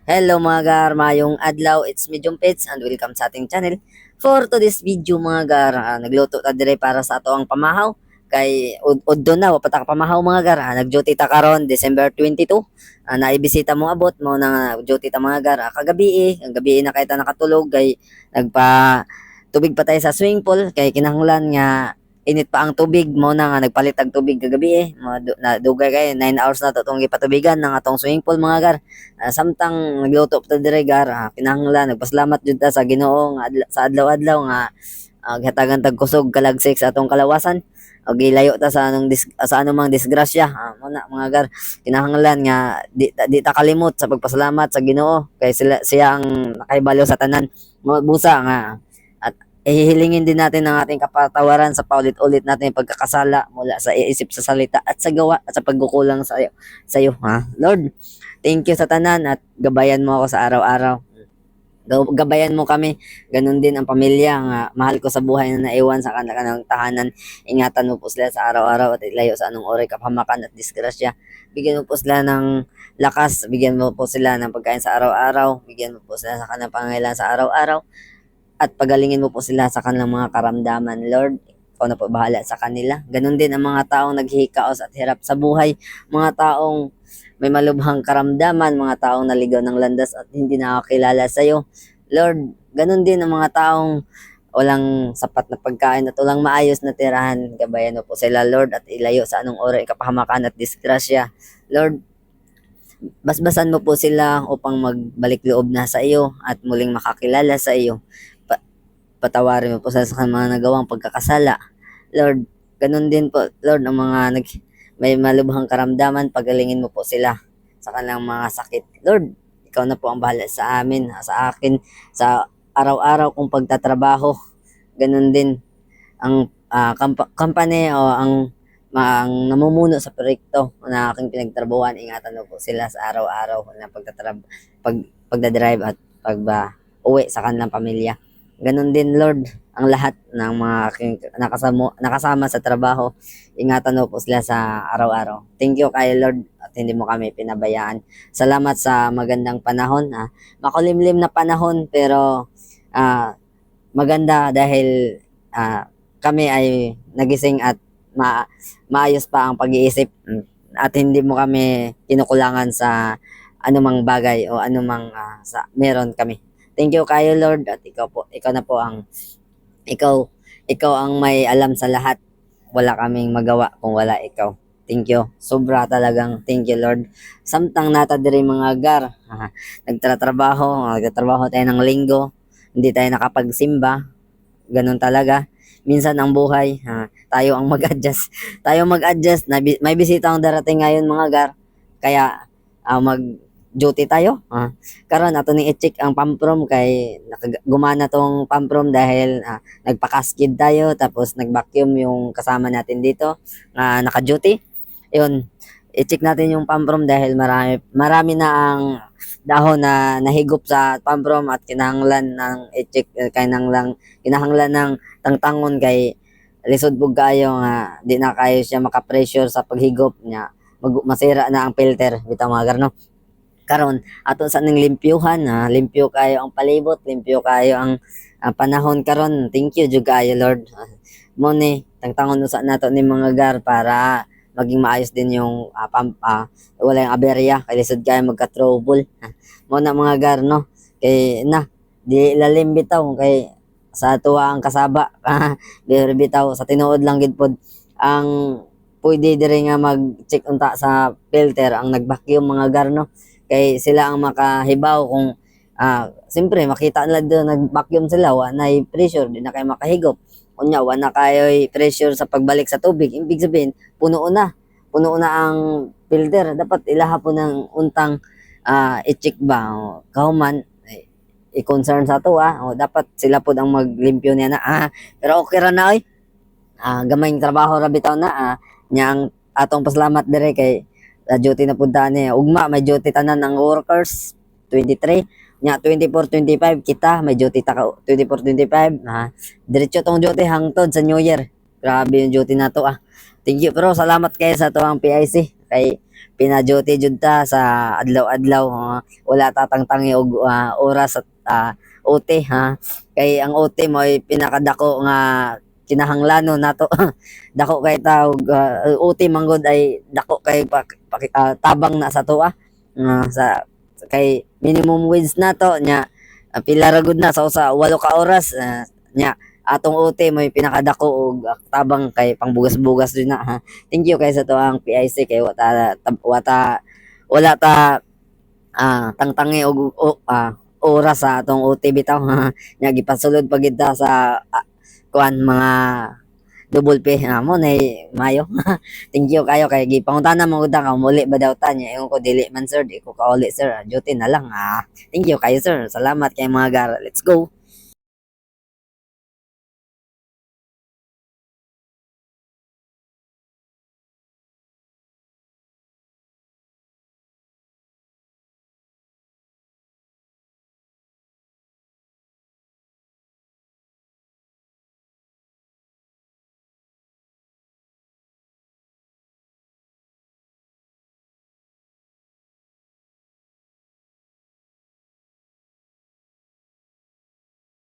Hello mga gar, mayong adlaw, it's me Jumpets and welcome sa ating channel. For today's video mga gar, nagluto ta dire para sa ato ang pamahaw. Kay udto na wapat ka pamahaw mga gar, nag-duty ta karon December 22. Naibisita mo abot mo na duty ta mga gar, kagabi ang gabi na kay ta nakatulog kay nagpa tubig pa tayo sa swimming pool kay kinahanglan nga init pa ang tubig mo na nga nagpalit ang tubig kagabi na dugay kay 9 hours na to tong gipatubigan ng atong swimming pool mga gar. Samtang nagluto pa ta dire gar, kinahanglan nagpasalamat jud ta sa Ginoo nga sa adlaw-adlaw nga gihatagan tag kusog kalagsik sa atong kalawasan og gilayo ta sa sa anumang disgrasya. Muna mga gar, kinahanglan nga di ta kalimot sa pagpasalamat sa Ginoo kay siya ang nakahibalo sa tanan. Busa nga at ihilingin din natin ang ating kapatawaran sa paulit-ulit natin pagkakasala mula sa iisip, sa salita at sa gawa at sa pagkukulang sa iyo ha Lord. Thank you sa tanan at gabayan mo ako sa araw-araw. Gabayan mo kami, ganun din ang pamilya nga mahal ko sa buhay na naiwan sa kanang tahanan. Ingatan mo po sila sa araw-araw at ilayo sa anong oray kapahamakan at disgrasya. Bigyan mo po sila ng lakas, bigyan mo po sila ng pagkain sa araw-araw, bigyan mo po sila sa kanilang pangangailangan sa araw-araw, at pagalingin mo po sila sa kanilang mga karamdaman, Lord. Ikaw na po bahala sa kanila. Ganun din ang mga taong naghihikaos at hirap sa buhay, mga taong may malubhang karamdaman, mga taong naligaw ng landas at hindi nakakilala sa iyo. Lord, ganun din ang mga taong walang sapat na pagkain at walang maayos na tirahan. Gabayan mo po sila, Lord, at ilayo sa anong oras kapahamakan at disgrasya. Lord, basbasan mo po sila upang magbalik loob na sa iyo at muling makakilala sa iyo. Patawarin mo po sa mga nagawang pagkakasala. Lord, ganun din po, Lord, ang mga may malubhang karamdaman, pagalingin mo po sila sa kanilang mga sakit. Lord, ikaw na po ang bahala sa amin, sa akin, sa araw-araw kong pagtatrabaho. Ganun din ang company o ang namumuno sa proyekto na aking pinagtrabahuan. Ingatan mo po sila sa araw-araw na pagdadrive at uwi sa kanilang pamilya. Ganon din, Lord, ang lahat ng mga nakasama sa trabaho. Ingatan mo po sila sa araw-araw. Thank you kay Lord at hindi mo kami pinabayaan. Salamat sa magandang panahon. Makulimlim na panahon pero maganda dahil kami ay nagising at maayos pa ang pag-iisip at hindi mo kami kinukulangan sa anumang bagay o anumang meron kami. Thank you kayo Lord at ikaw na po ang ikaw ikaw ang may alam sa lahat. Wala kaming magawa kung wala ikaw. Thank you. Sobra talagang thank you Lord. Samtang nata diri mga gar, nagtatrabaho tayo ng linggo, hindi tayo nakapagsimba. Ganun talaga. Minsan ang buhay, tayo ang mag-adjust. Tayo mag-adjust. May bisita ang darating ngayon mga gar. Kaya mag-duty tayo. Karon ato ning i-check ang pamprom kay gumana tong pamprom dahil nagpakaskid tayo tapos nag-vacuum yung kasama natin dito na naka-duty. Yun, i-check natin yung pamprom dahil marami na ang dahon na nahigop sa pamprom at kinahanglan ng i-check kinahanglan ng tangtangon kay lisod pug kayo nga di na kayo siya maka-pressure sa paghigop niya masira na ang filter bitaw mga garno. Karon ato sa ning limpyuhan, limpyo kayo ang palibot, limpyo kayo ang panahon karon. Thank you jud kayo Lord. Mo ni tangtangon usa nato ni mga gar para maging maayos din yung wala yung aberya kay lisod kayo magka-trouble. Mo na mga gar no, kay na di lalim bitaw kay sa tuwa ang kasaba. Bitaw sa tinuod lang gid pod ang pwede diri nga mag-check unta sa filter ang nag-vacuum mga gar no, kay sila ang makahibaw kung siyempre makita nila doon nag-vacuum sila wa na pressure di na kayo makahigop unya wa na kayo pressure sa pagbalik sa tubig, ibig sabihin puno na ang filter. Dapat ilaha po ng untang i-check ba o kahuman i-concern sa to o dapat sila po ang maglimpyo niya na pero okay ra na oy. Gamayng trabaho ra bitaw na nya ang atong pasalamat dire kay duty na punta niya ugma may duty tanan ng workers 23 nya 24-25 kita may duty ta 24-25 diretso tong duty hangtod sa New Year. Grabe yung duty na to Thank you pero salamat kayo sa tuwang PIC kay pina-duty jud ta sa adlaw-adlaw, wala ta tangtangi og oras at OT ha. Kay ang OT mo ay pinakadako nga kinahanglanon nato. Dako kay ta og OT manggod ay dako kay tabang na sa tuwa. Sa kay minimum wage nato nya pila ra gud na sa usa 8 ka oras nya atong OT may pinakadako og tabang kay pangbugas-bugas din na ha. Thank you kay sa to ang PIC kay wala ta tangtangi og oras sa atong OT bitaw ha. Nya gipasulod pa gid ta sa kuan mga double pay mo na mayo. Thank you kayo kay gipangutana mo gud ka muli ba daw ta nya ingon ko dili man sir di ko kauli sir duty na lang. Thank you kayo sir, salamat kay mga gar, let's go.